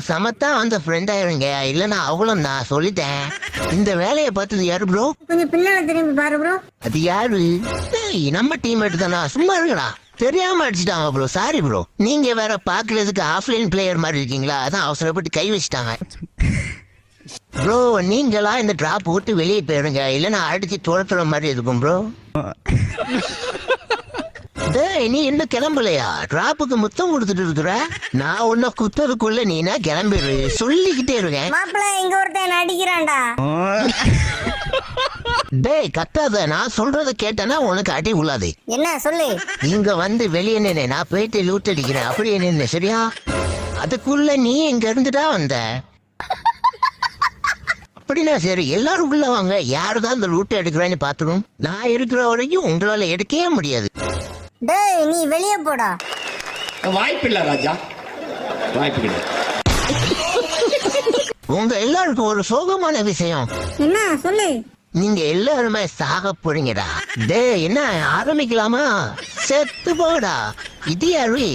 சமத்தா அந்த ஃப்ரெண்ட் ஆயிருங்க. இல்லன்னா அவளும் நான் சொல்லிட்டேன். இந்த வேலையை பார்த்தது யாரு ப்ரோ? கொஞ்சம் பின்னால திரும்பி பாரு ப்ரோ. அது யாரு? ஏய், நம்ம டீம்மேட் தானா? சும்மா இருக்கடா. தெரியாம அடிச்சிட்டாங்க ப்ரோ. Sorry bro. நீங்க வேற பாக்குறதுக்கு ஆஃப்லைன் பிளேயர் மாதிரி இருக்கீங்களா, அதான் அவசரப்பட்டு கை வச்சுட்டாங்க. ப்ரோ நீங்களா இந்த டிராப் விட்டு வெளியே போயிருங்க, இல்லைன்னா அடிச்சு துரத்துற மாதிரி இருக்கும் ப்ரோ. டேய் நீ என்ன கிளம்பலையா? டிராப்புக்கு முத்தம் கொடுத்துட்டு இருக்கிற. நான் உன்ன குத்ததுக்குள்ள நீனா கிளம்பிடு சொல்லிக்கிட்டே இருக்கேன். மாப்பிள்ள இங்க ஒருத்தன் அடிக்கிறான்டா. டேய் கத்தாத, நான் சொல்றத கேட்டனா உனக்கு அடி உள்ளாது. என்ன சொல்லு? இங்க வந்து வெளியே நின்று நான் போயிட்டு லூட் அடிக்கிறேன், அப்படியே நின்று சரியா? அதுக்குள்ள நீ இங்க இருந்துட்டா வந்த. அப்படின்னா சரி, எல்லாரும் உள்ள வாங்க. யாருதான் இந்த லூட்டை எடுக்கிறேன்னு பாத்துக்கணும். நான் இருக்கிற வரைக்கும் உங்களால எடுக்கவே முடியாது. டேய் நீ வெளியே போடா. வாய்ப்பில்லை ராஜா, வாய்ப்பு. உங்க எல்லாருக்கும் ஒரு சோகமான விஷயம். என்ன சொல்லு? நீங்க எல்லாருமே சாக போறீங்கடா. டேய் என்ன ஆரம்பிக்கலாமா? செத்து போடா. இது யாரு?